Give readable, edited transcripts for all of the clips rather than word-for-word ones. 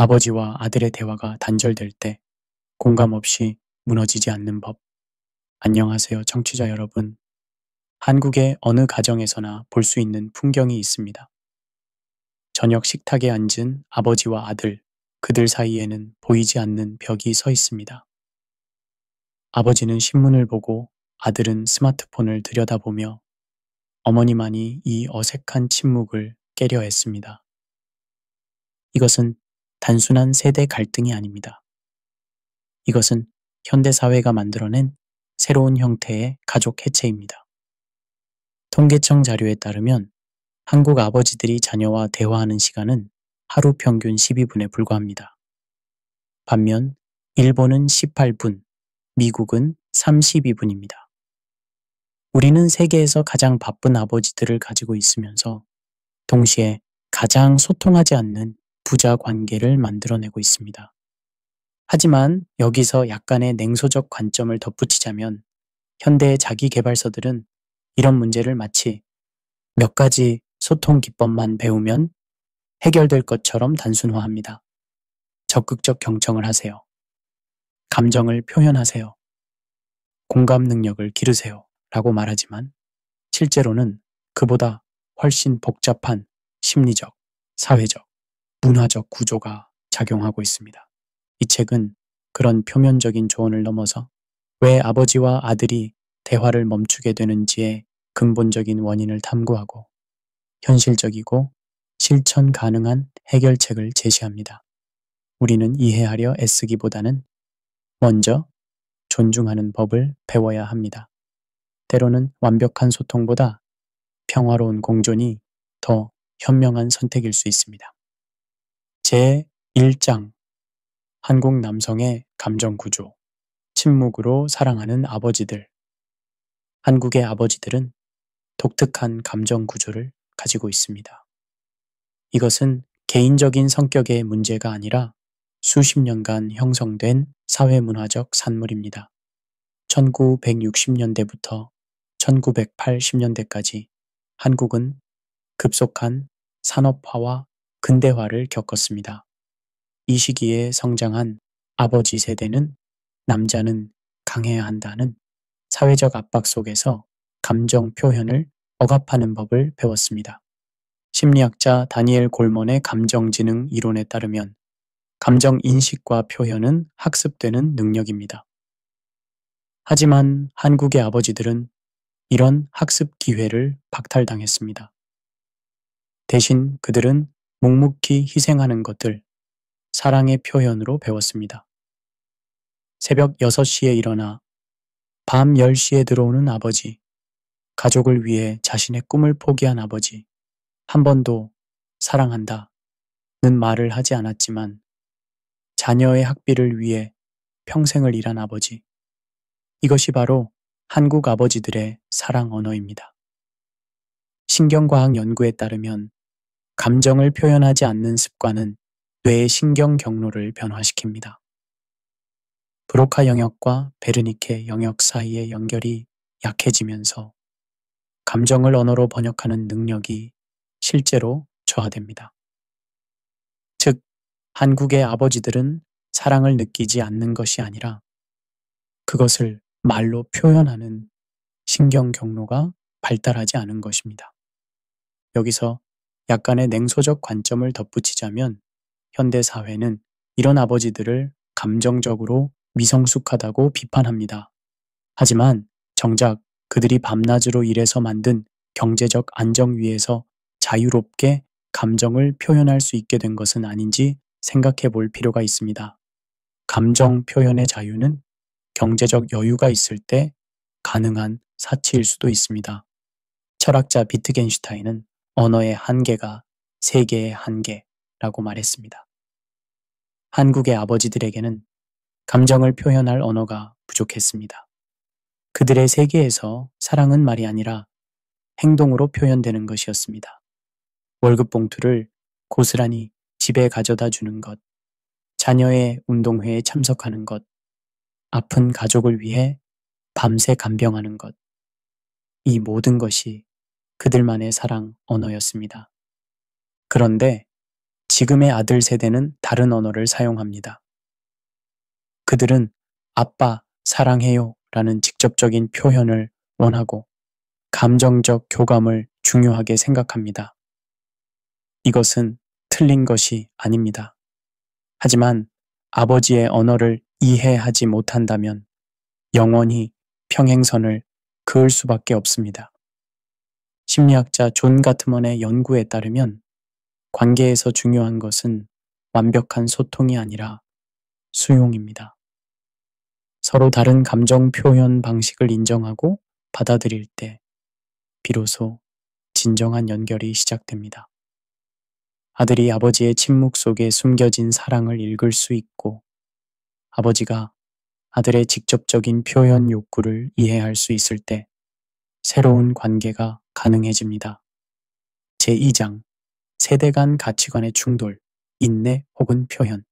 아버지와 아들의 대화가 단절될 때 공감 없이 무너지지 않는 법. 안녕하세요, 청취자 여러분. 한국의 어느 가정에서나 볼 수 있는 풍경이 있습니다. 저녁 식탁에 앉은 아버지와 아들, 그들 사이에는 보이지 않는 벽이 서 있습니다. 아버지는 신문을 보고 아들은 스마트폰을 들여다보며 어머니만이 이 어색한 침묵을 깨려 했습니다. 이것은 단순한 세대 갈등이 아닙니다. 이것은 현대사회가 만들어낸 새로운 형태의 가족 해체입니다. 통계청 자료에 따르면 한국 아버지들이 자녀와 대화하는 시간은 하루 평균 12분에 불과합니다. 반면 일본은 18분, 미국은 32분입니다. 우리는 세계에서 가장 바쁜 아버지들을 가지고 있으면서 동시에 가장 소통하지 않는 부자 관계를 만들어내고 있습니다. 하지만 여기서 약간의 냉소적 관점을 덧붙이자면 현대의 자기계발서들은 이런 문제를 마치 몇 가지 소통 기법만 배우면 해결될 것처럼 단순화합니다. 적극적 경청을 하세요. 감정을 표현하세요. 공감 능력을 기르세요. 라고 말하지만 실제로는 그보다 훨씬 복잡한 심리적, 사회적, 문화적 구조가 작용하고 있습니다. 이 책은 그런 표면적인 조언을 넘어서 왜 아버지와 아들이 대화를 멈추게 되는지의 근본적인 원인을 탐구하고 현실적이고 실천 가능한 해결책을 제시합니다. 우리는 이해하려 애쓰기보다는 먼저 존중하는 법을 배워야 합니다. 때로는 완벽한 소통보다 평화로운 공존이 더 현명한 선택일 수 있습니다. 제1장 한국 남성의 감정 구조, 침묵으로 사랑하는 아버지들. 한국의 아버지들은 독특한 감정 구조를 가지고 있습니다. 이것은 개인적인 성격의 문제가 아니라 수십 년간 형성된 사회문화적 산물입니다. 1960년대부터 1980년대까지 한국은 급속한 산업화와 근대화를 겪었습니다. 이 시기에 성장한 아버지 세대는 남자는 강해야 한다는 사회적 압박 속에서 감정 표현을 억압하는 법을 배웠습니다. 심리학자 다니엘 골먼의 감정지능 이론에 따르면 감정 인식과 표현은 학습되는 능력입니다. 하지만 한국의 아버지들은 이런 학습 기회를 박탈당했습니다. 대신 그들은 묵묵히 희생하는 것들, 사랑의 표현으로 배웠습니다. 새벽 6시에 일어나 밤 10시에 들어오는 아버지, 가족을 위해 자신의 꿈을 포기한 아버지, 한 번도 사랑한다는 말을 하지 않았지만 자녀의 학비를 위해 평생을 일한 아버지. 이것이 바로 한국 아버지들의 사랑 언어입니다. 신경과학 연구에 따르면 감정을 표현하지 않는 습관은 뇌의 신경 경로를 변화시킵니다. 브로카 영역과 베르니케 영역 사이의 연결이 약해지면서 감정을 언어로 번역하는 능력이 실제로 저하됩니다. 즉, 한국의 아버지들은 사랑을 느끼지 않는 것이 아니라 그것을 말로 표현하는 신경 경로가 발달하지 않은 것입니다. 여기서 약간의 냉소적 관점을 덧붙이자면 현대 사회는 이런 아버지들을 감정적으로 미성숙하다고 비판합니다. 하지만 정작 그들이 밤낮으로 일해서 만든 경제적 안정 위에서 자유롭게 감정을 표현할 수 있게 된 것은 아닌지 생각해 볼 필요가 있습니다. 감정 표현의 자유는 경제적 여유가 있을 때 가능한 사치일 수도 있습니다. 철학자 비트겐슈타인은 언어의 한계가 세계의 한계라고 말했습니다. 한국의 아버지들에게는 감정을 표현할 언어가 부족했습니다. 그들의 세계에서 사랑은 말이 아니라 행동으로 표현되는 것이었습니다. 월급 봉투를 고스란히 집에 가져다 주는 것, 자녀의 운동회에 참석하는 것, 아픈 가족을 위해 밤새 간병하는 것, 이 모든 것이 그들만의 사랑 언어였습니다. 그런데 지금의 아들 세대는 다른 언어를 사용합니다. 그들은 아빠, 사랑해요 라는 직접적인 표현을 원하고 감정적 교감을 중요하게 생각합니다. 이것은 틀린 것이 아닙니다. 하지만 아버지의 언어를 이해하지 못한다면 영원히 평행선을 그을 수밖에 없습니다. 심리학자 존 가트먼의 연구에 따르면 관계에서 중요한 것은 완벽한 소통이 아니라 수용입니다. 서로 다른 감정 표현 방식을 인정하고 받아들일 때 비로소 진정한 연결이 시작됩니다. 아들이 아버지의 침묵 속에 숨겨진 사랑을 읽을 수 있고 아버지가 아들의 직접적인 표현 욕구를 이해할 수 있을 때 새로운 관계가 가능해집니다. 제2장 세대 간 가치관의 충돌, 인내 혹은 표현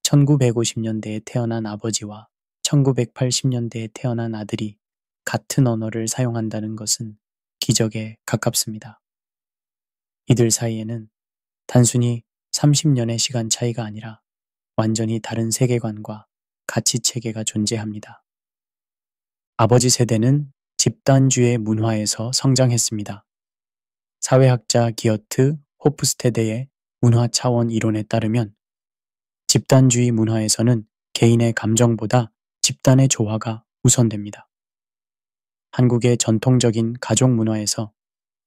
1950년대에 태어난 아버지와 1980년대에 태어난 아들이 같은 언어를 사용한다는 것은 기적에 가깝습니다. 이들 사이에는 단순히 30년의 시간 차이가 아니라 완전히 다른 세계관과 가치 체계가 존재합니다. 아버지 세대는 집단주의 문화에서 성장했습니다. 사회학자 기어트 호프스테드의 문화 차원 이론에 따르면 집단주의 문화에서는 개인의 감정보다 집단의 조화가 우선됩니다. 한국의 전통적인 가족 문화에서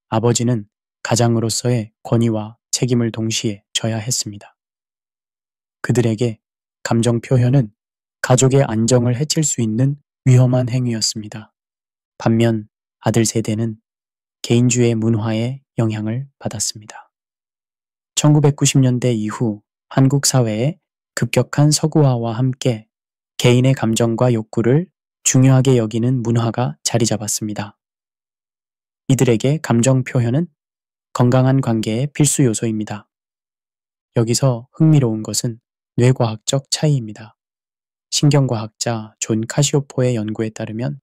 아버지는 가장으로서의 권위와 책임을 동시에 져야 했습니다. 그들에게 감정 표현은 가족의 안정을 해칠 수 있는 위험한 행위였습니다. 반면 아들 세대는 개인주의 문화의 영향을 받았습니다. 1990년대 이후 한국 사회의 급격한 서구화와 함께 개인의 감정과 욕구를 중요하게 여기는 문화가 자리 잡았습니다. 이들에게 감정 표현은 건강한 관계의 필수 요소입니다. 여기서 흥미로운 것은 뇌과학적 차이입니다. 신경과학자 존 카시오포의 연구에 따르면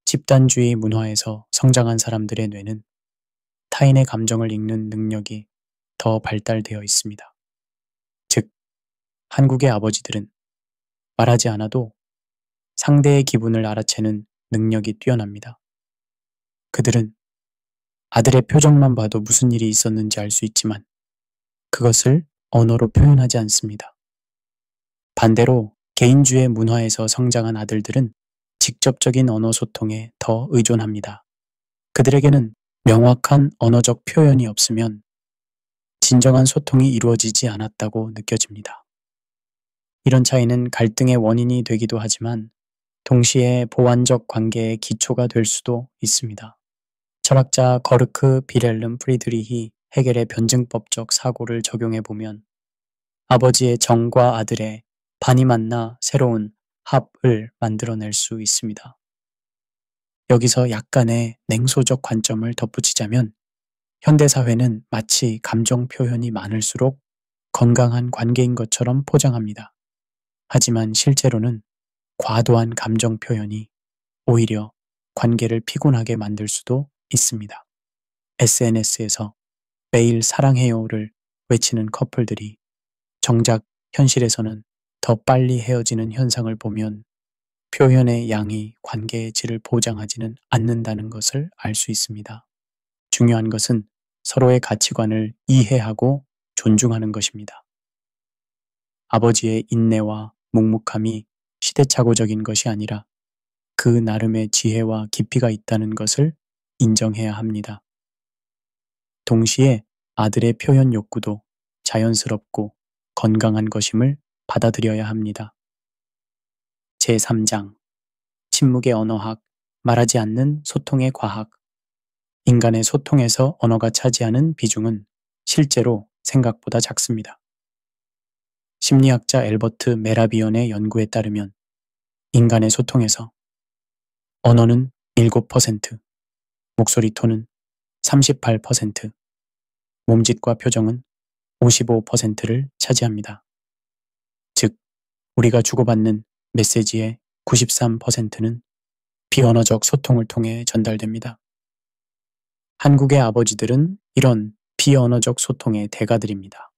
집단주의 문화에서 성장한 사람들의 뇌는 타인의 감정을 읽는 능력이 더 발달되어 있습니다. 즉, 한국의 아버지들은 말하지 않아도 상대의 기분을 알아채는 능력이 뛰어납니다. 그들은 아들의 표정만 봐도 무슨 일이 있었는지 알 수 있지만 그것을 언어로 표현하지 않습니다. 반대로 개인주의 문화에서 성장한 아들들은 직접적인 언어 소통에 더 의존합니다. 그들에게는 명확한 언어적 표현이 없으면 진정한 소통이 이루어지지 않았다고 느껴집니다. 이런 차이는 갈등의 원인이 되기도 하지만 동시에 보완적 관계의 기초가 될 수도 있습니다. 철학자 거르크 비렐름 프리드리히 헤겔의 변증법적 사고를 적용해 보면 아버지의 정과 아들의 반이 만나 새로운 합을 만들어낼 수 있습니다. 여기서 약간의 냉소적 관점을 덧붙이자면 현대사회는 마치 감정 표현이 많을수록 건강한 관계인 것처럼 포장합니다. 하지만 실제로는 과도한 감정 표현이 오히려 관계를 피곤하게 만들 수도 있습니다. SNS에서 매일 사랑해요를 외치는 커플들이 정작 현실에서는 더 빨리 헤어지는 현상을 보면 표현의 양이 관계의 질을 보장하지는 않는다는 것을 알 수 있습니다. 중요한 것은 서로의 가치관을 이해하고 존중하는 것입니다. 아버지의 인내와 묵묵함이 시대착오적인 것이 아니라 그 나름의 지혜와 깊이가 있다는 것을 인정해야 합니다. 동시에 아들의 표현 욕구도 자연스럽고 건강한 것임을 받아들여야 합니다. 제3장 침묵의 언어학, 말하지 않는 소통의 과학. 인간의 소통에서 언어가 차지하는 비중은 실제로 생각보다 작습니다. 심리학자 엘버트 메라비언의 연구에 따르면 인간의 소통에서 언어는 7%, 목소리 톤은 38%, 몸짓과 표정은 55%를 차지합니다. 즉, 우리가 주고받는 메시지의 93%는 비언어적 소통을 통해 전달됩니다. 한국의 아버지들은 이런 비언어적 소통의 대가들입니다.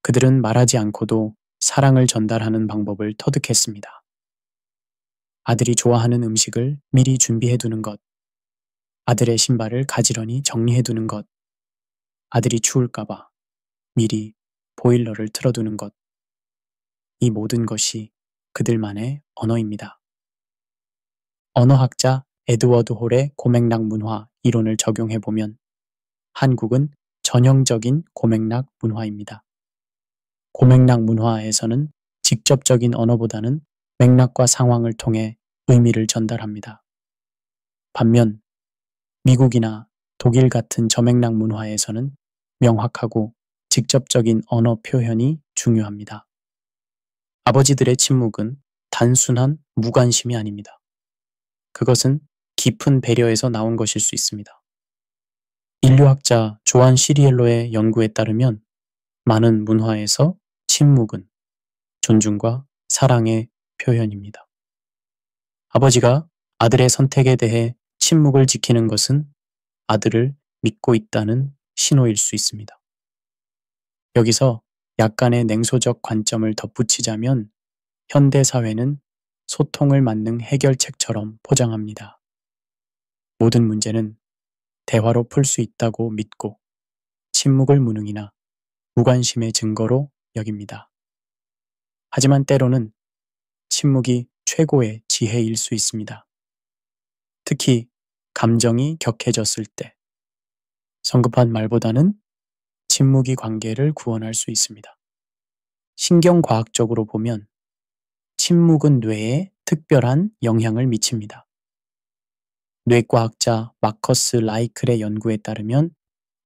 그들은 말하지 않고도 사랑을 전달하는 방법을 터득했습니다. 아들이 좋아하는 음식을 미리 준비해 두는 것, 아들의 신발을 가지런히 정리해 두는 것, 아들이 추울까봐 미리 보일러를 틀어두는 것, 이 모든 것이 그들만의 언어입니다. 언어학자 에드워드 홀의 고맥락 문화 이론을 적용해 보면 한국은 전형적인 고맥락 문화입니다. 고맥락 문화에서는 직접적인 언어보다는 맥락과 상황을 통해 의미를 전달합니다. 반면 미국이나 독일 같은 저맥락 문화에서는 명확하고 직접적인 언어 표현이 중요합니다. 아버지들의 침묵은 단순한 무관심이 아닙니다. 그것은 깊은 배려에서 나온 것일 수 있습니다. 인류학자 조안 시리엘로의 연구에 따르면 많은 문화에서 침묵은 존중과 사랑의 표현입니다. 아버지가 아들의 선택에 대해 침묵을 지키는 것은 아들을 믿고 있다는 신호일 수 있습니다. 여기서 약간의 냉소적 관점을 덧붙이자면 현대 사회는 소통을 막는 해결책처럼 포장합니다. 모든 문제는 대화로 풀 수 있다고 믿고 침묵을 무능이나 무관심의 증거로 여깁니다. 하지만 때로는 침묵이 최고의 지혜일 수 있습니다. 특히 감정이 격해졌을 때 성급한 말보다는 침묵이 관계를 구원할 수 있습니다. 신경과학적으로 보면 침묵은 뇌에 특별한 영향을 미칩니다. 뇌과학자 마커스 라이클의 연구에 따르면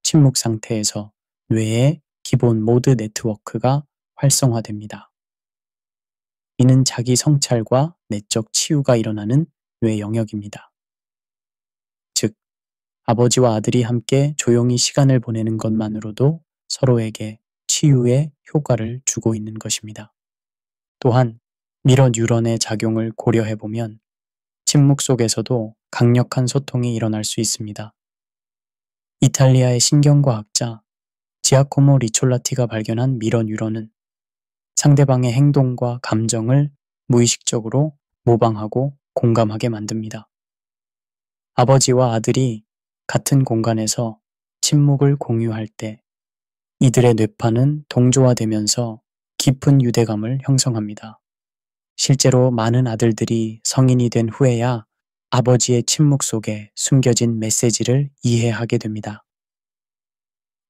침묵 상태에서 뇌의 기본 모드 네트워크가 활성화됩니다. 이는 자기 성찰과 내적 치유가 일어나는 뇌 영역입니다. 즉, 아버지와 아들이 함께 조용히 시간을 보내는 것만으로도 서로에게 치유의 효과를 주고 있는 것입니다. 또한 미러 뉴런의 작용을 고려해보면 침묵 속에서도 강력한 소통이 일어날 수 있습니다. 이탈리아의 신경과학자 지아코모 리촐라티가 발견한 미러 뉴런은 상대방의 행동과 감정을 무의식적으로 모방하고 공감하게 만듭니다. 아버지와 아들이 같은 공간에서 침묵을 공유할 때 이들의 뇌파는 동조화되면서 깊은 유대감을 형성합니다. 실제로 많은 아들들이 성인이 된 후에야 아버지의 침묵 속에 숨겨진 메시지를 이해하게 됩니다.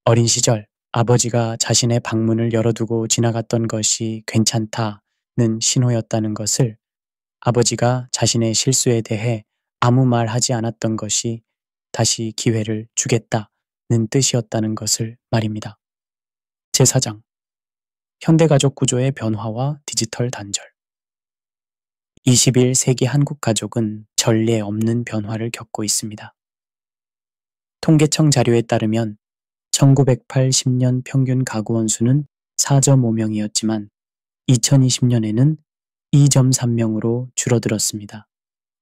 어린 시절 아버지가 자신의 방문을 열어두고 지나갔던 것이 괜찮다는 신호였다는 것을, 아버지가 자신의 실수에 대해 아무 말 하지 않았던 것이 다시 기회를 주겠다는 뜻이었다는 것을 말입니다. 제4장 현대가족 구조의 변화와 디지털 단절. 21세기 한국 가족은 전례 없는 변화를 겪고 있습니다. 통계청 자료에 따르면 1980년 평균 가구원 수는 4.5명이었지만 2020년에는 2.3명으로 줄어들었습니다.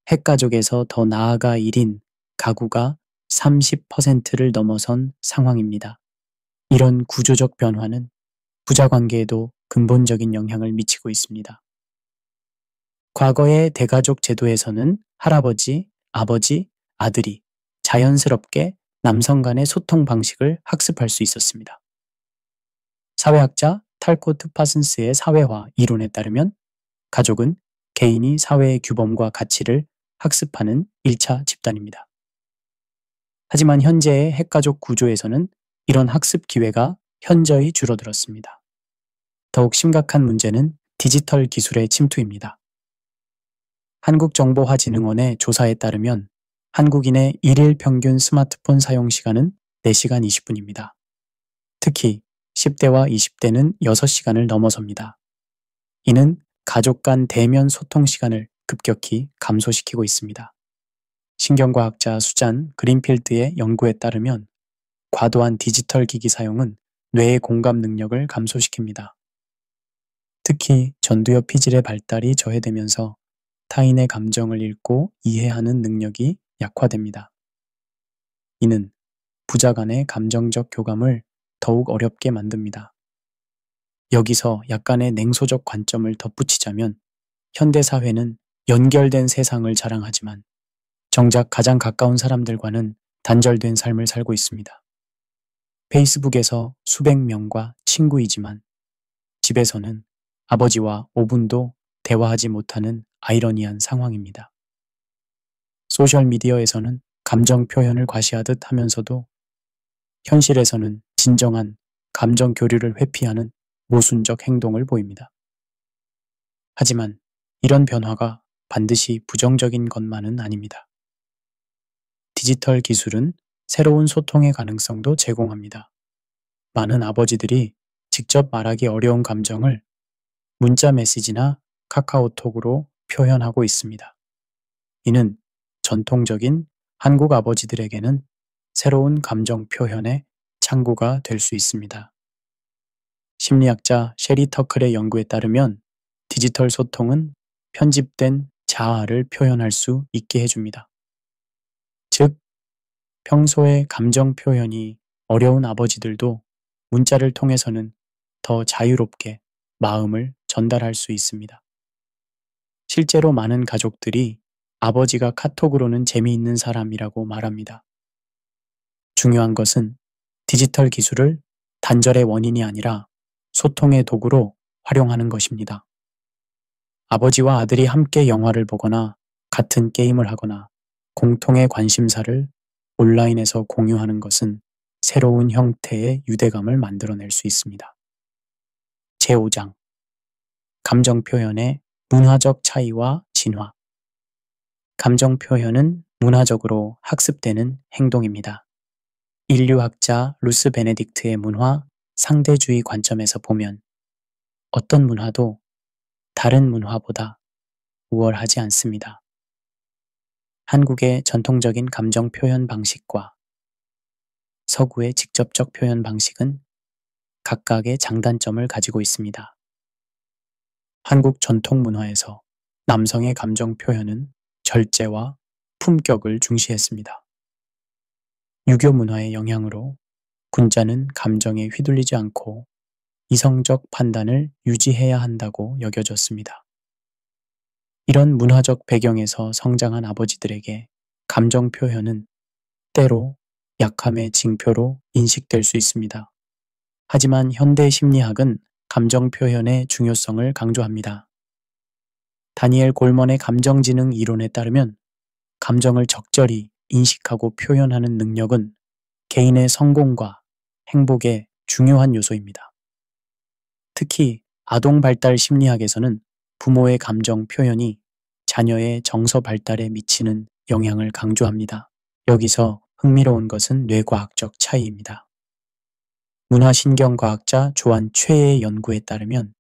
핵가족에서 더 나아가 1인 가구가 30%를 넘어선 상황입니다. 이런 구조적 변화는 부자관계에도 근본적인 영향을 미치고 있습니다. 과거의 대가족 제도에서는 할아버지, 아버지, 아들이 자연스럽게 남성 간의 소통 방식을 학습할 수 있었습니다. 사회학자 탈코트 파슨스의 사회화 이론에 따르면 가족은 개인이 사회의 규범과 가치를 학습하는 1차 집단입니다. 하지만 현재의 핵가족 구조에서는 이런 학습 기회가 현저히 줄어들었습니다. 더욱 심각한 문제는 디지털 기술의 침투입니다. 한국정보화진흥원의 조사에 따르면 한국인의 1일 평균 스마트폰 사용 시간은 4시간 20분입니다. 특히 10대와 20대는 6시간을 넘어섭니다. 이는 가족 간 대면 소통 시간을 급격히 감소시키고 있습니다. 신경과학자 수잔 그린필드의 연구에 따르면 과도한 디지털 기기 사용은 뇌의 공감 능력을 감소시킵니다. 특히 전두엽 피질의 발달이 저해되면서 타인의 감정을 읽고 이해하는 능력이 약화됩니다. 이는 부자 간의 감정적 교감을 더욱 어렵게 만듭니다. 여기서 약간의 냉소적 관점을 덧붙이자면 현대사회는 연결된 세상을 자랑하지만 정작 가장 가까운 사람들과는 단절된 삶을 살고 있습니다. 페이스북에서 수백 명과 친구이지만 집에서는 아버지와 5분도 대화하지 못하는 아이러니한 상황입니다. 소셜미디어에서는 감정 표현을 과시하듯 하면서도 현실에서는 진정한 감정 교류를 회피하는 모순적 행동을 보입니다. 하지만 이런 변화가 반드시 부정적인 것만은 아닙니다. 디지털 기술은 새로운 소통의 가능성도 제공합니다. 많은 아버지들이 직접 말하기 어려운 감정을 문자 메시지나 카카오톡으로 표현하고 있습니다. 이는 전통적인 한국 아버지들에게는 새로운 감정 표현의 창구가 될 수 있습니다. 심리학자 셰리 터클의 연구에 따르면 디지털 소통은 편집된 자아를 표현할 수 있게 해줍니다. 즉, 평소에 감정 표현이 어려운 아버지들도 문자를 통해서는 더 자유롭게 마음을 전달할 수 있습니다. 실제로 많은 가족들이 아버지가 카톡으로는 재미있는 사람이라고 말합니다. 중요한 것은 디지털 기술을 단절의 원인이 아니라 소통의 도구로 활용하는 것입니다. 아버지와 아들이 함께 영화를 보거나 같은 게임을 하거나 공통의 관심사를 온라인에서 공유하는 것은 새로운 형태의 유대감을 만들어낼 수 있습니다. 제5장 감정 표현의 문화적 차이와 진화. 감정 표현은 문화적으로 학습되는 행동입니다. 인류학자 루스 베네딕트의 문화 상대주의 관점에서 보면 어떤 문화도 다른 문화보다 우월하지 않습니다. 한국의 전통적인 감정 표현 방식과 서구의 직접적 표현 방식은 각각의 장단점을 가지고 있습니다. 한국 전통 문화에서 남성의 감정 표현은 절제와 품격을 중시했습니다. 유교 문화의 영향으로 군자는 감정에 휘둘리지 않고 이성적 판단을 유지해야 한다고 여겨졌습니다. 이런 문화적 배경에서 성장한 아버지들에게 감정 표현은 때로 약함의 징표로 인식될 수 있습니다. 하지만 현대 심리학은 감정 표현의 중요성을 강조합니다. 다니엘 골먼의 감정지능 이론에 따르면 감정을 적절히 인식하고 표현하는 능력은 개인의 성공과 행복의 중요한 요소입니다. 특히 아동 발달 심리학에서는 부모의 감정 표현이 자녀의 정서 발달에 미치는 영향을 강조합니다. 여기서 흥미로운 것은 뇌과학적 차이입니다. 문화신경과학자 조한 최의 연구에 따르면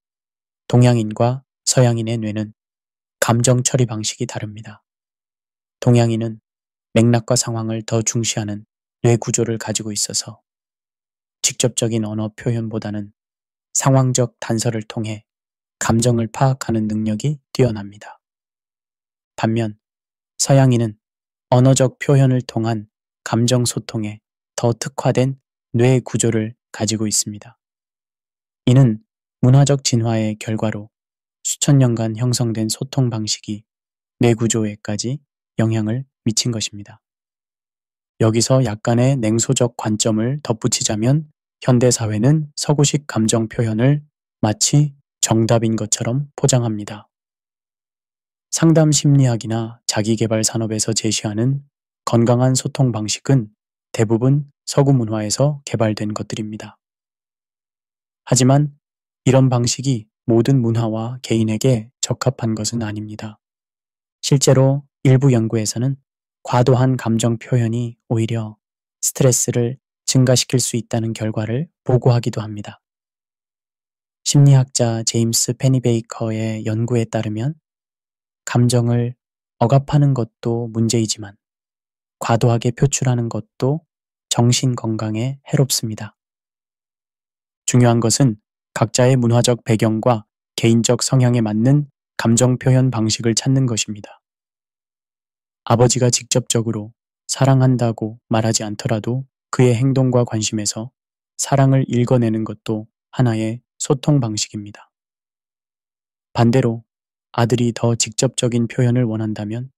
동양인과 서양인의 뇌는 감정 처리 방식이 다릅니다. 동양인은 맥락과 상황을 더 중시하는 뇌 구조를 가지고 있어서 직접적인 언어 표현보다는 상황적 단서를 통해 감정을 파악하는 능력이 뛰어납니다. 반면 서양인은 언어적 표현을 통한 감정 소통에 더 특화된 뇌 구조를 가지고 있습니다. 이는 문화적 진화의 결과로 수천 년간 형성된 소통 방식이 뇌 구조에까지 영향을 미친 것입니다. 여기서 약간의 냉소적 관점을 덧붙이자면 현대사회는 서구식 감정 표현을 마치 정답인 것처럼 포장합니다. 상담 심리학이나 자기계발 산업에서 제시하는 건강한 소통 방식은 대부분 서구 문화에서 개발된 것들입니다. 하지만 이런 방식이 모든 문화와 개인에게 적합한 것은 아닙니다. 실제로 일부 연구에서는 과도한 감정 표현이 오히려 스트레스를 증가시킬 수 있다는 결과를 보고하기도 합니다. 심리학자 제임스 페니베이커의 연구에 따르면 감정을 억압하는 것도 문제이지만 과도하게 표출하는 것도 정신 건강에 해롭습니다. 중요한 것은 각자의 문화적 배경과 개인적 성향에 맞는 감정 표현 방식을 찾는 것입니다. 아버지가 직접적으로 사랑한다고 말하지 않더라도 그의 행동과 관심에서 사랑을 읽어내는 것도 하나의 소통 방식입니다. 반대로 아들이 더 직접적인 표현을 원한다면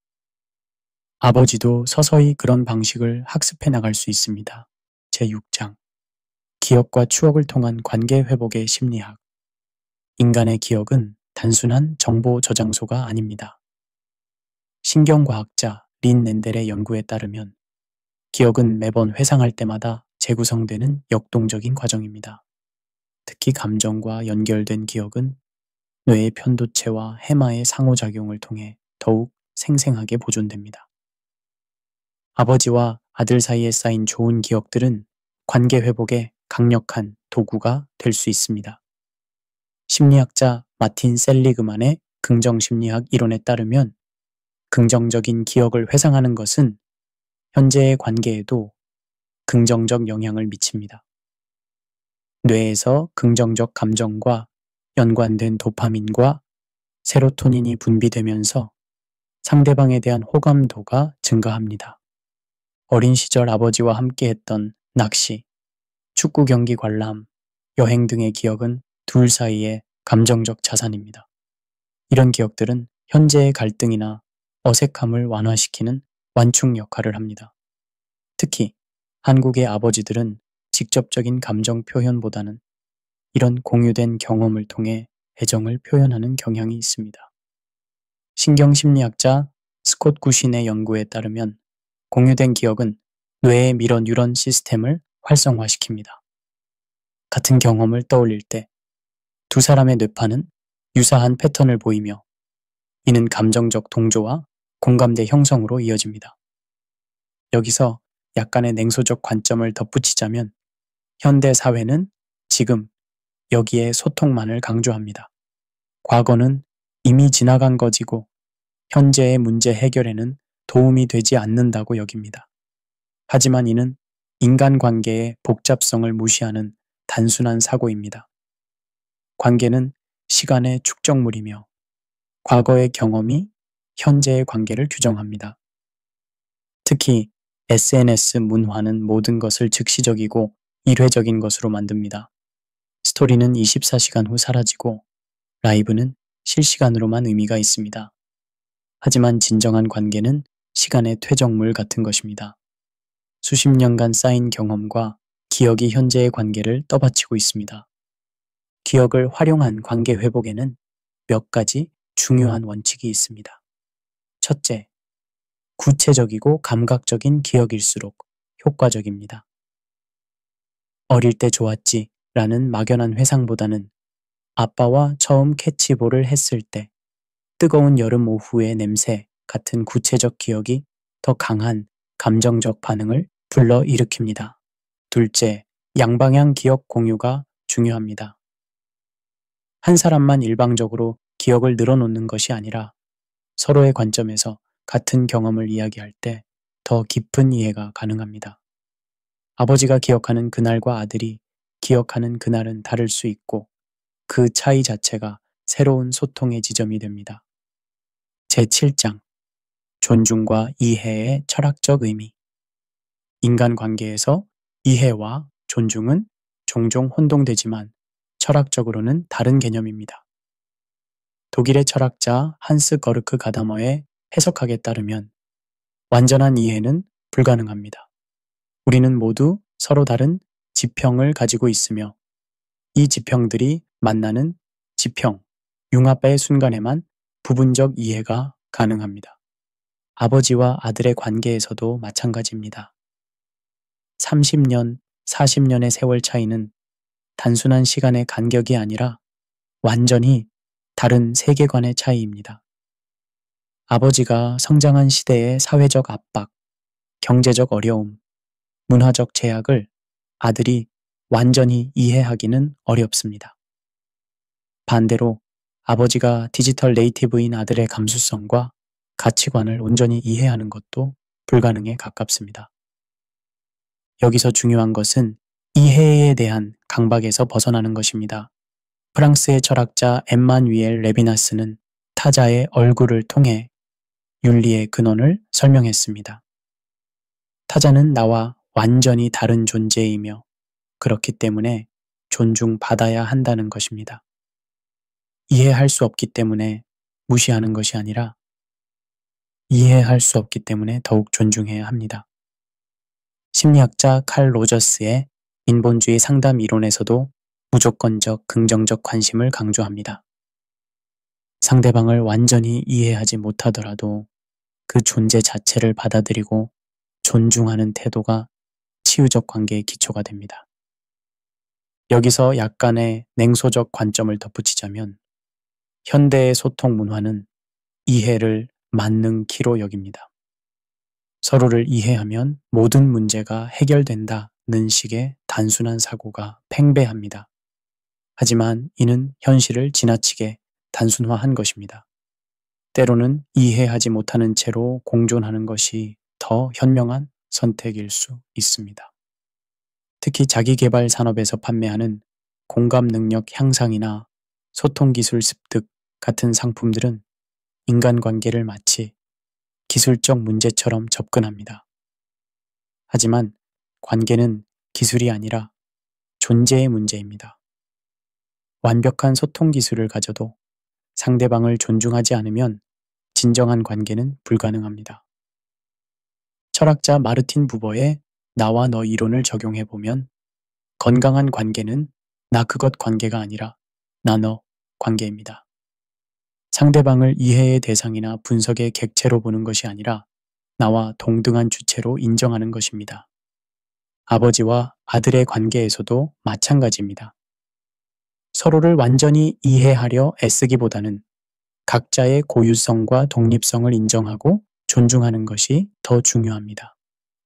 아버지도 서서히 그런 방식을 학습해 나갈 수 있습니다. 제6장 기억과 추억을 통한 관계 회복의 심리학. 인간의 기억은 단순한 정보 저장소가 아닙니다. 신경과학자 린 낸델의 연구에 따르면 기억은 매번 회상할 때마다 재구성되는 역동적인 과정입니다. 특히 감정과 연결된 기억은 뇌의 편도체와 해마의 상호작용을 통해 더욱 생생하게 보존됩니다. 아버지와 아들 사이에 쌓인 좋은 기억들은 관계 회복의 강력한 도구가 될 수 있습니다. 심리학자 마틴 셀리그만의 긍정심리학 이론에 따르면 긍정적인 기억을 회상하는 것은 현재의 관계에도 긍정적 영향을 미칩니다. 뇌에서 긍정적 감정과 연관된 도파민과 세로토닌이 분비되면서 상대방에 대한 호감도가 증가합니다. 어린 시절 아버지와 함께했던 낚시, 축구 경기 관람, 여행 등의 기억은 둘 사이의 감정적 자산입니다. 이런 기억들은 현재의 갈등이나 어색함을 완화시키는 완충 역할을 합니다. 특히 한국의 아버지들은 직접적인 감정 표현보다는 이런 공유된 경험을 통해 애정을 표현하는 경향이 있습니다. 신경심리학자 스콧 구신의 연구에 따르면 공유된 기억은 뇌의 미러 뉴런 시스템을 활성화시킵니다. 같은 경험을 떠올릴 때 두 사람의 뇌파는 유사한 패턴을 보이며 이는 감정적 동조와 공감대 형성으로 이어집니다. 여기서 약간의 냉소적 관점을 덧붙이자면 현대 사회는 지금 여기에 소통만을 강조합니다. 과거는 이미 지나간 거지고 현재의 문제 해결에는 도움이 되지 않는다고 여깁니다. 하지만 이는 인간관계의 복잡성을 무시하는 단순한 사고입니다. 관계는 시간의 축적물이며 과거의 경험이 현재의 관계를 규정합니다. 특히 SNS 문화는 모든 것을 즉시적이고 일회적인 것으로 만듭니다. 스토리는 24시간 후 사라지고 라이브는 실시간으로만 의미가 있습니다. 하지만 진정한 관계는 시간의 퇴적물 같은 것입니다. 수십 년간 쌓인 경험과 기억이 현재의 관계를 떠받치고 있습니다. 기억을 활용한 관계 회복에는 몇 가지 중요한 원칙이 있습니다. 첫째, 구체적이고 감각적인 기억일수록 효과적입니다. 어릴 때 좋았지 라는 막연한 회상보다는 아빠와 처음 캐치볼을 했을 때, 뜨거운 여름 오후의 냄새 같은 구체적 기억이 더 강한 감정적 반응을 불러일으킵니다. 둘째, 양방향 기억 공유가 중요합니다. 한 사람만 일방적으로 기억을 늘어놓는 것이 아니라 서로의 관점에서 같은 경험을 이야기할 때 더 깊은 이해가 가능합니다. 아버지가 기억하는 그날과 아들이 기억하는 그날은 다를 수 있고 그 차이 자체가 새로운 소통의 지점이 됩니다. 제7장 존중과 이해의 철학적 의미. 인간관계에서 이해와 존중은 종종 혼동되지만 철학적으로는 다른 개념입니다. 독일의 철학자 한스 거르크 가다머의 해석학에 따르면 완전한 이해는 불가능합니다. 우리는 모두 서로 다른 지평을 가지고 있으며 이 지평들이 만나는 지평, 융합의 순간에만 부분적 이해가 가능합니다. 아버지와 아들의 관계에서도 마찬가지입니다. 30년, 40년의 세월 차이는 단순한 시간의 간격이 아니라 완전히 다른 세계관의 차이입니다. 아버지가 성장한 시대의 사회적 압박, 경제적 어려움, 문화적 제약을 아들이 완전히 이해하기는 어렵습니다. 반대로 아버지가 디지털 네이티브인 아들의 감수성과 가치관을 온전히 이해하는 것도 불가능에 가깝습니다. 여기서 중요한 것은 이해에 대한 강박에서 벗어나는 것입니다. 프랑스의 철학자 엠마뉘엘 레비나스는 타자의 얼굴을 통해 윤리의 근원을 설명했습니다. 타자는 나와 완전히 다른 존재이며 그렇기 때문에 존중받아야 한다는 것입니다. 이해할 수 없기 때문에 무시하는 것이 아니라 이해할 수 없기 때문에 더욱 존중해야 합니다. 심리학자 칼 로저스의 인본주의 상담 이론에서도 무조건적 긍정적 관심을 강조합니다. 상대방을 완전히 이해하지 못하더라도 그 존재 자체를 받아들이고 존중하는 태도가 치유적 관계의 기초가 됩니다. 여기서 약간의 냉소적 관점을 덧붙이자면 현대의 소통 문화는 이해를 만능 키로 여깁니다. 서로를 이해하면 모든 문제가 해결된다는 식의 단순한 사고가 팽배합니다. 하지만 이는 현실을 지나치게 단순화한 것입니다. 때로는 이해하지 못하는 채로 공존하는 것이 더 현명한 선택일 수 있습니다. 특히 자기개발 산업에서 판매하는 공감 능력 향상이나 소통기술 습득 같은 상품들은 인간관계를 마치 기술적 문제처럼 접근합니다. 하지만 관계는 기술이 아니라 존재의 문제입니다. 완벽한 소통 기술을 가져도 상대방을 존중하지 않으면 진정한 관계는 불가능합니다. 철학자 마르틴 부버의 나와 너 이론을 적용해 보면 건강한 관계는 나 그것 관계가 아니라 나 너 관계입니다. 상대방을 이해의 대상이나 분석의 객체로 보는 것이 아니라 나와 동등한 주체로 인정하는 것입니다. 아버지와 아들의 관계에서도 마찬가지입니다. 서로를 완전히 이해하려 애쓰기보다는 각자의 고유성과 독립성을 인정하고 존중하는 것이 더 중요합니다.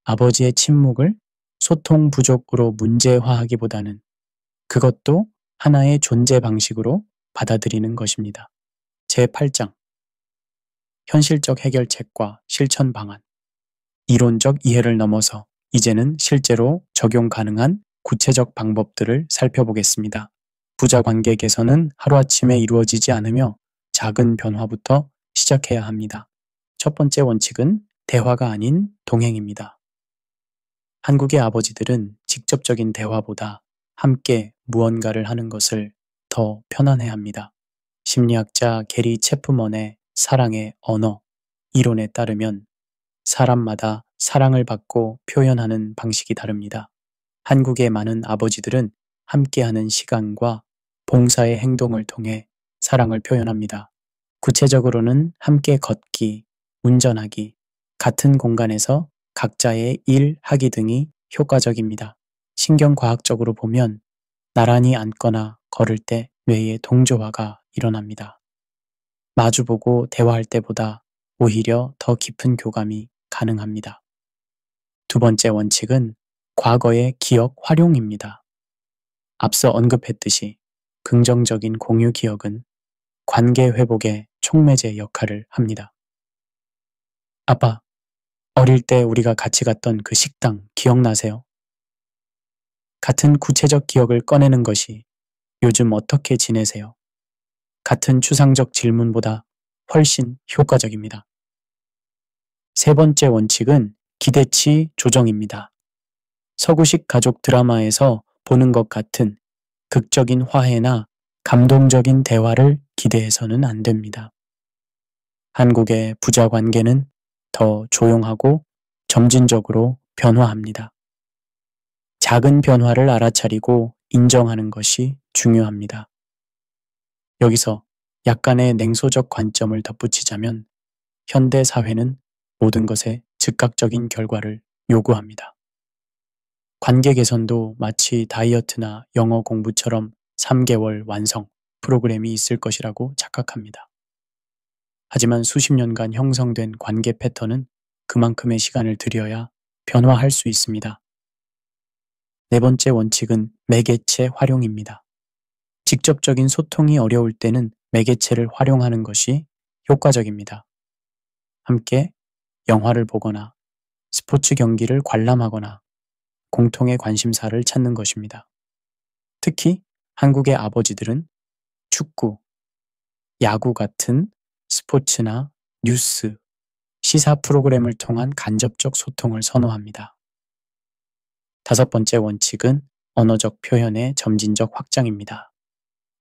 아버지의 침묵을 소통 부족으로 문제화하기보다는 그것도 하나의 존재 방식으로 받아들이는 것입니다. 제8장 현실적 해결책과 실천 방안 이론적 이해를 넘어서 이제는 실제로 적용 가능한 구체적 방법들을 살펴보겠습니다. 부자 관계 개선은 하루아침에 이루어지지 않으며 작은 변화부터 시작해야 합니다. 첫 번째 원칙은 대화가 아닌 동행입니다. 한국의 아버지들은 직접적인 대화보다 함께 무언가를 하는 것을 더 편안해합니다. 심리학자 게리 체프먼의 사랑의 언어 이론에 따르면 사람마다 사랑을 받고 표현하는 방식이 다릅니다. 한국의 많은 아버지들은 함께하는 시간과 봉사의 행동을 통해 사랑을 표현합니다. 구체적으로는 함께 걷기, 운전하기, 같은 공간에서 각자의 일 하기 등이 효과적입니다. 신경과학적으로 보면 나란히 앉거나 걸을 때 뇌의 동조화가 일어납니다. 마주보고 대화할 때보다 오히려 더 깊은 교감이 가능합니다. 두 번째 원칙은 과거의 기억 활용입니다. 앞서 언급했듯이 긍정적인 공유 기억은 관계 회복의 촉매제 역할을 합니다. 아빠, 어릴 때 우리가 같이 갔던 그 식당 기억나세요? 같은 구체적 기억을 꺼내는 것이 요즘 어떻게 지내세요? 같은 추상적 질문보다 훨씬 효과적입니다. 세 번째 원칙은 기대치 조정입니다. 서구식 가족 드라마에서 보는 것 같은 극적인 화해나 감동적인 대화를 기대해서는 안 됩니다. 한국의 부자 관계는 더 조용하고 점진적으로 변화합니다. 작은 변화를 알아차리고 인정하는 것이 중요합니다. 여기서 약간의 냉소적 관점을 덧붙이자면 현대 사회는 모든 것에 즉각적인 결과를 요구합니다. 관계 개선도 마치 다이어트나 영어 공부처럼 3개월 완성 프로그램이 있을 것이라고 착각합니다. 하지만 수십 년간 형성된 관계 패턴은 그만큼의 시간을 들여야 변화할 수 있습니다. 네 번째 원칙은 매개체 활용입니다. 직접적인 소통이 어려울 때는 매개체를 활용하는 것이 효과적입니다. 함께 영화를 보거나 스포츠 경기를 관람하거나 공통의 관심사를 찾는 것입니다. 특히 한국의 아버지들은 축구, 야구 같은 스포츠나 뉴스, 시사 프로그램을 통한 간접적 소통을 선호합니다. 다섯 번째 원칙은 언어적 표현의 점진적 확장입니다.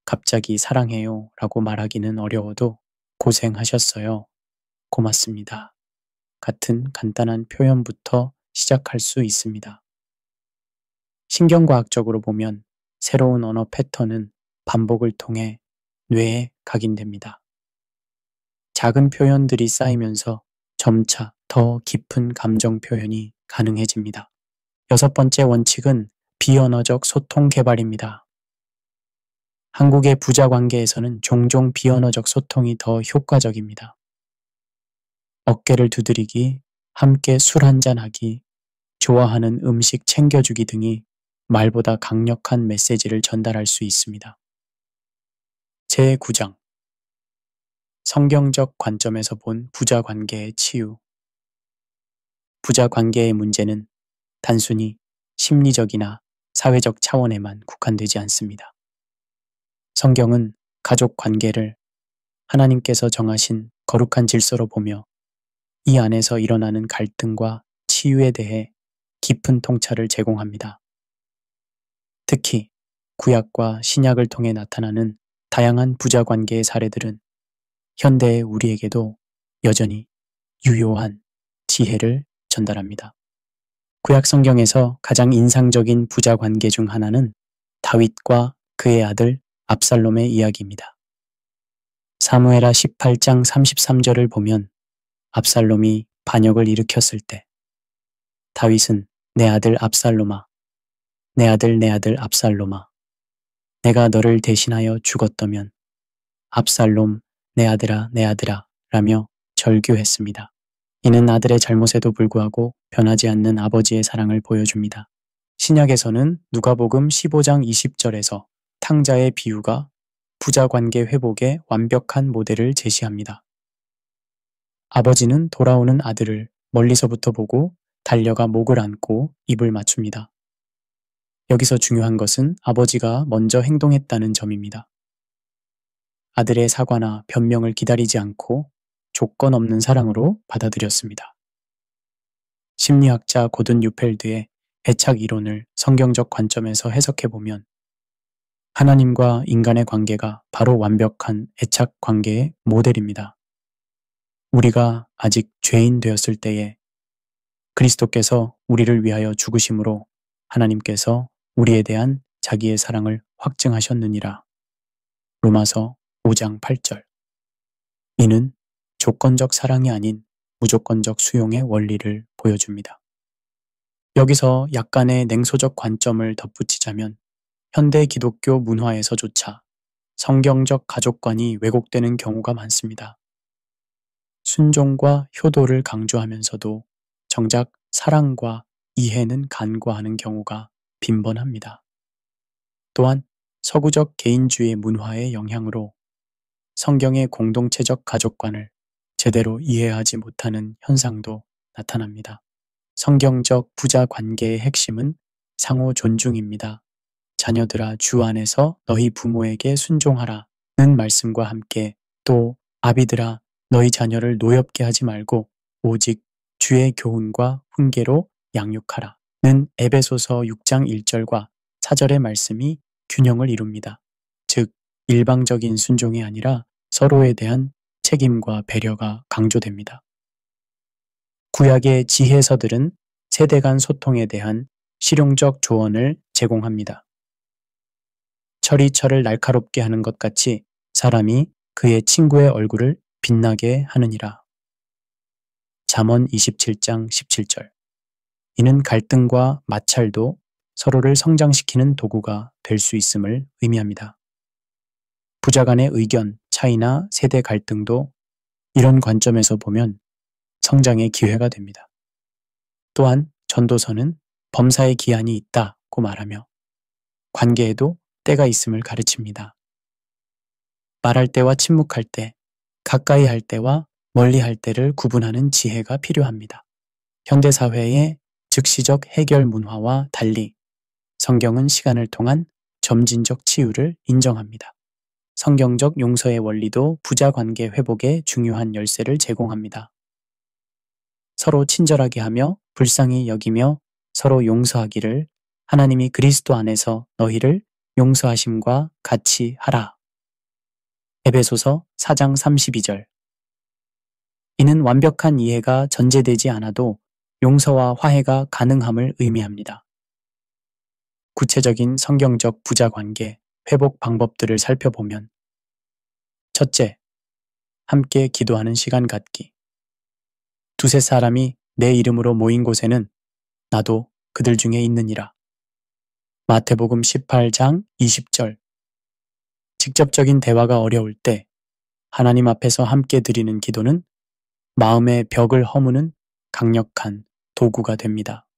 갑자기 사랑해요 라고 말하기는 어려워도 고생하셨어요. 고맙습니다. 같은 간단한 표현부터 시작할 수 있습니다. 신경과학적으로 보면 새로운 언어 패턴은 반복을 통해 뇌에 각인됩니다. 작은 표현들이 쌓이면서 점차 더 깊은 감정 표현이 가능해집니다. 6번째 원칙은 비언어적 소통 개발입니다. 한국의 부자 관계에서는 종종 비언어적 소통이 더 효과적입니다. 어깨를 두드리기, 함께 술 한잔하기, 좋아하는 음식 챙겨주기 등이 말보다 강력한 메시지를 전달할 수 있습니다. 제9장 성경적 관점에서 본 부자 관계의 치유. 부자 관계의 문제는 단순히 심리적이나 사회적 차원에만 국한되지 않습니다. 성경은 가족 관계를 하나님께서 정하신 거룩한 질서로 보며 이 안에서 일어나는 갈등과 치유에 대해 깊은 통찰을 제공합니다. 특히 구약과 신약을 통해 나타나는 다양한 부자 관계의 사례들은 현대의 우리에게도 여전히 유효한 지혜를 전달합니다. 구약 성경에서 가장 인상적인 부자 관계 중 하나는 다윗과 그의 아들 압살롬의 이야기입니다. 사무엘하 18장 33절을 보면 압살롬이 반역을 일으켰을 때 다윗은 내 아들 압살롬아, 내 아들 압살롬아, 내가 너를 대신하여 죽었더면 압살롬 내 아들아 라며 절규했습니다. 이는 아들의 잘못에도 불구하고 변하지 않는 아버지의 사랑을 보여줍니다. 신약에서는 누가복음 15장 20절에서 탕자의 비유가 부자 관계 회복의 완벽한 모델을 제시합니다. 아버지는 돌아오는 아들을 멀리서부터 보고 달려가 목을 안고 입을 맞춥니다. 여기서 중요한 것은 아버지가 먼저 행동했다는 점입니다. 아들의 사과나 변명을 기다리지 않고 조건 없는 사랑으로 받아들였습니다. 심리학자 고든 유펠드의 애착 이론을 성경적 관점에서 해석해보면 하나님과 인간의 관계가 바로 완벽한 애착 관계의 모델입니다. 우리가 아직 죄인 되었을 때에 그리스도께서 우리를 위하여 죽으심으로 하나님께서 우리에 대한 자기의 사랑을 확증하셨느니라. 로마서 5장 8절. 이는 조건적 사랑이 아닌 무조건적 수용의 원리를 보여줍니다. 여기서 약간의 냉소적 관점을 덧붙이자면 현대 기독교 문화에서조차 성경적 가족관이 왜곡되는 경우가 많습니다. 순종과 효도를 강조하면서도 정작 사랑과 이해는 간과하는 경우가 빈번합니다. 또한 서구적 개인주의 문화의 영향으로 성경의 공동체적 가족관을 제대로 이해하지 못하는 현상도 나타납니다. 성경적 부자 관계의 핵심은 상호 존중입니다. 자녀들아 주 안에서 너희 부모에게 순종하라는 말씀과 함께 또 아비들아 너희 자녀를 노엽게 하지 말고 오직 주의 교훈과 훈계로 양육하라는 에베소서 6장 1절과 4절의 말씀이 균형을 이룹니다. 즉 일방적인 순종이 아니라 서로에 대한 책임과 배려가 강조됩니다. 구약의 지혜서들은 세대 간 소통에 대한 실용적 조언을 제공합니다. 철이 철을 날카롭게 하는 것 같이 사람이 그의 친구의 얼굴을 빛나게 하느니라. 잠언 27장 17절. 이는 갈등과 마찰도 서로를 성장시키는 도구가 될 수 있음을 의미합니다. 부자 간의 의견 차이나 세대 갈등도 이런 관점에서 보면 성장의 기회가 됩니다. 또한 전도서는 범사의 기한이 있다고 말하며 관계에도 때가 있음을 가르칩니다. 말할 때와 침묵할 때, 가까이 할 때와 멀리 할 때를 구분하는 지혜가 필요합니다. 현대사회의 즉시적 해결 문화와 달리 성경은 시간을 통한 점진적 치유를 인정합니다. 성경적 용서의 원리도 부자 관계 회복에 중요한 열쇠를 제공합니다. 서로 친절하게 하며 불쌍히 여기며 서로 용서하기를 하나님이 그리스도 안에서 너희를 용서하심과 같이 하라. 에베소서 4장 32절. 이는 완벽한 이해가 전제되지 않아도 용서와 화해가 가능함을 의미합니다. 구체적인 성경적 부자 관계, 회복 방법들을 살펴보면 첫째, 함께 기도하는 시간 갖기. 두세 사람이 내 이름으로 모인 곳에는 나도 그들 중에 있느니라. 마태복음 18장 20절. 직접적인 대화가 어려울 때 하나님 앞에서 함께 드리는 기도는 마음의 벽을 허무는 강력한 도구가 됩니다.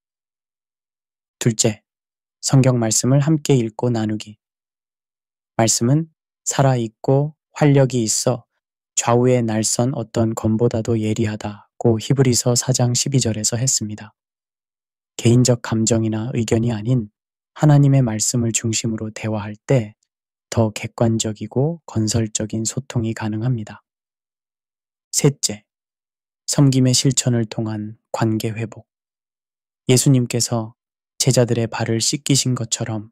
둘째, 성경 말씀을 함께 읽고 나누기. 말씀은 살아있고 활력이 있어 좌우의 날선 어떤 검보다도 예리하다고 히브리서 4장 12절에서 했습니다. 개인적 감정이나 의견이 아닌 하나님의 말씀을 중심으로 대화할 때 더 객관적이고 건설적인 소통이 가능합니다. 셋째, 섬김의 실천을 통한 관계 회복. 예수님께서 제자들의 발을 씻기신 것처럼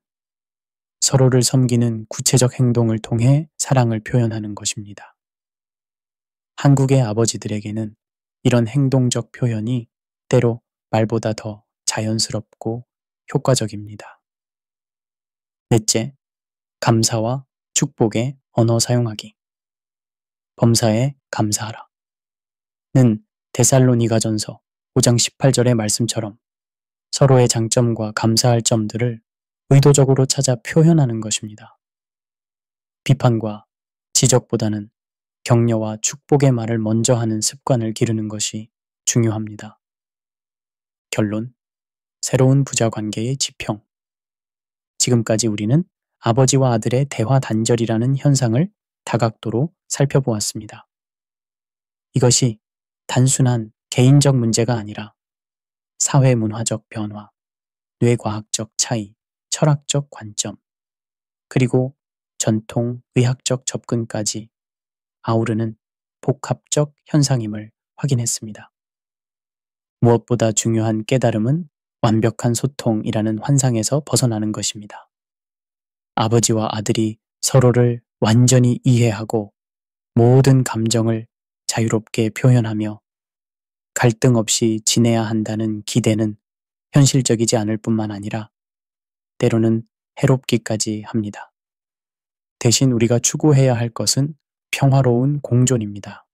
서로를 섬기는 구체적 행동을 통해 사랑을 표현하는 것입니다. 한국의 아버지들에게는 이런 행동적 표현이 때로 말보다 더 자연스럽고 효과적입니다. 넷째, 감사와 축복의 언어 사용하기. 범사에 감사하라. 는 데살로니가전서 5장 18절의 말씀처럼 서로의 장점과 감사할 점들을 의도적으로 찾아 표현하는 것입니다. 비판과 지적보다는 격려와 축복의 말을 먼저 하는 습관을 기르는 것이 중요합니다. 결론, 새로운 부자 관계의 지평. 지금까지 우리는 아버지와 아들의 대화 단절이라는 현상을 다각도로 살펴보았습니다. 이것이 단순한 개인적 문제가 아니라 사회문화적 변화, 뇌과학적 차이, 철학적 관점, 그리고 전통 의학적 접근까지 아우르는 복합적 현상임을 확인했습니다. 무엇보다 중요한 깨달음은 완벽한 소통이라는 환상에서 벗어나는 것입니다. 아버지와 아들이 서로를 완전히 이해하고 모든 감정을 자유롭게 표현하며 갈등 없이 지내야 한다는 기대는 현실적이지 않을 뿐만 아니라 때로는 해롭기까지 합니다. 대신 우리가 추구해야 할 것은 평화로운 공존입니다.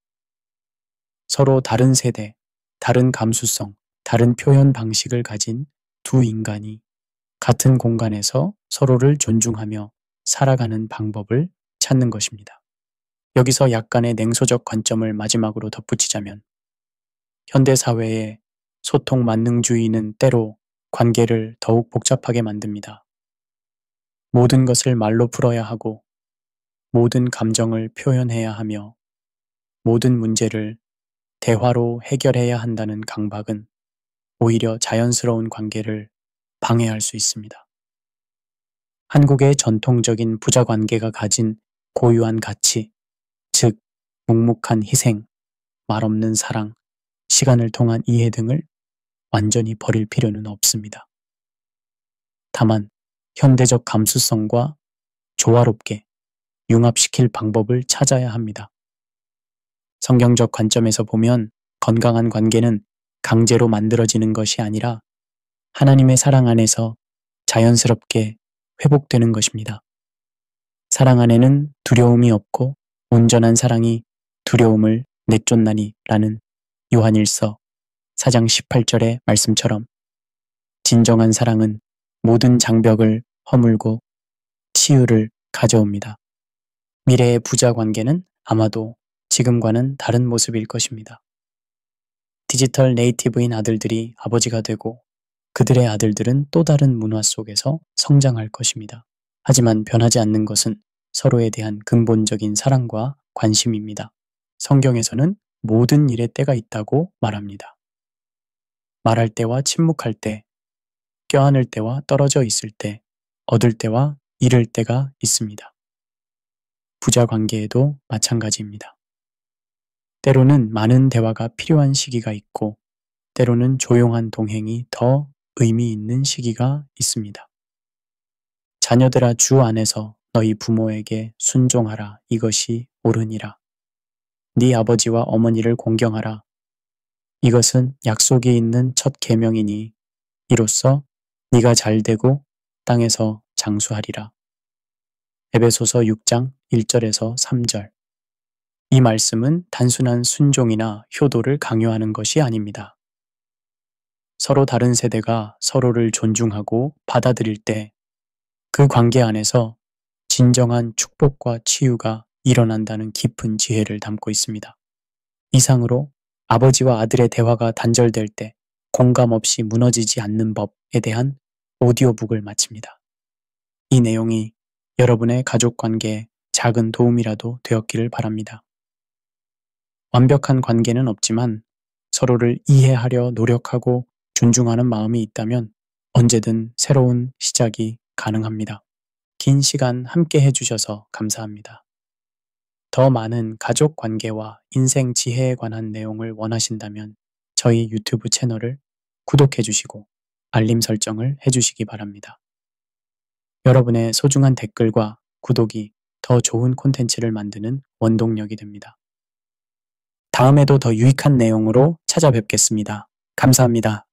서로 다른 세대, 다른 감수성, 다른 표현 방식을 가진 두 인간이 같은 공간에서 서로를 존중하며 살아가는 방법을 찾는 것입니다. 여기서 약간의 냉소적 관점을 마지막으로 덧붙이자면 현대사회의 소통 만능주의는 때로 관계를 더욱 복잡하게 만듭니다. 모든 것을 말로 풀어야 하고 모든 감정을 표현해야 하며 모든 문제를 대화로 해결해야 한다는 강박은 오히려 자연스러운 관계를 방해할 수 있습니다. 한국의 전통적인 부자 관계가 가진 고유한 가치, 즉 묵묵한 희생, 말없는 사랑, 시간을 통한 이해 등을 완전히 버릴 필요는 없습니다. 다만 현대적 감수성과 조화롭게 융합시킬 방법을 찾아야 합니다. 성경적 관점에서 보면 건강한 관계는 강제로 만들어지는 것이 아니라 하나님의 사랑 안에서 자연스럽게 회복되는 것입니다. 사랑 안에는 두려움이 없고 온전한 사랑이 두려움을 내쫓나니 라는 요한일서 4장 18절의 말씀처럼 진정한 사랑은 모든 장벽을 허물고 치유를 가져옵니다. 미래의 부자 관계는 아마도 지금과는 다른 모습일 것입니다. 디지털 네이티브인 아들들이 아버지가 되고 그들의 아들들은 또 다른 문화 속에서 성장할 것입니다. 하지만 변하지 않는 것은 서로에 대한 근본적인 사랑과 관심입니다. 성경에서는 모든 일에 때가 있다고 말합니다. 말할 때와 침묵할 때, 껴안을 때와 떨어져 있을 때, 얻을 때와 잃을 때가 있습니다. 부자 관계에도 마찬가지입니다. 때로는 많은 대화가 필요한 시기가 있고, 때로는 조용한 동행이 더 의미 있는 시기가 있습니다. 자녀들아 주 안에서 너희 부모에게 순종하라. 이것이 옳으니라. 네 아버지와 어머니를 공경하라. 이것은 약속이 있는 첫 계명이니 이로써 네가 잘되고 땅에서 장수하리라. 에베소서 6장 1절에서 3절. 이 말씀은 단순한 순종이나 효도를 강요하는 것이 아닙니다. 서로 다른 세대가 서로를 존중하고 받아들일 때 그 관계 안에서 진정한 축복과 치유가 일어난다는 깊은 지혜를 담고 있습니다. 이상으로 아버지와 아들의 대화가 단절될 때 공감 없이 무너지지 않는 법에 대한 오디오북을 마칩니다. 이 내용이 여러분의 가족 관계에 작은 도움이라도 되었기를 바랍니다. 완벽한 관계는 없지만 서로를 이해하려 노력하고 존중하는 마음이 있다면 언제든 새로운 시작이 가능합니다. 긴 시간 함께 해주셔서 감사합니다. 더 많은 가족 관계와 인생 지혜에 관한 내용을 원하신다면 저희 유튜브 채널을 구독해 주시고 알림 설정을 해주시기 바랍니다. 여러분의 소중한 댓글과 구독이 더 좋은 콘텐츠를 만드는 원동력이 됩니다. 다음에도 더 유익한 내용으로 찾아뵙겠습니다. 감사합니다.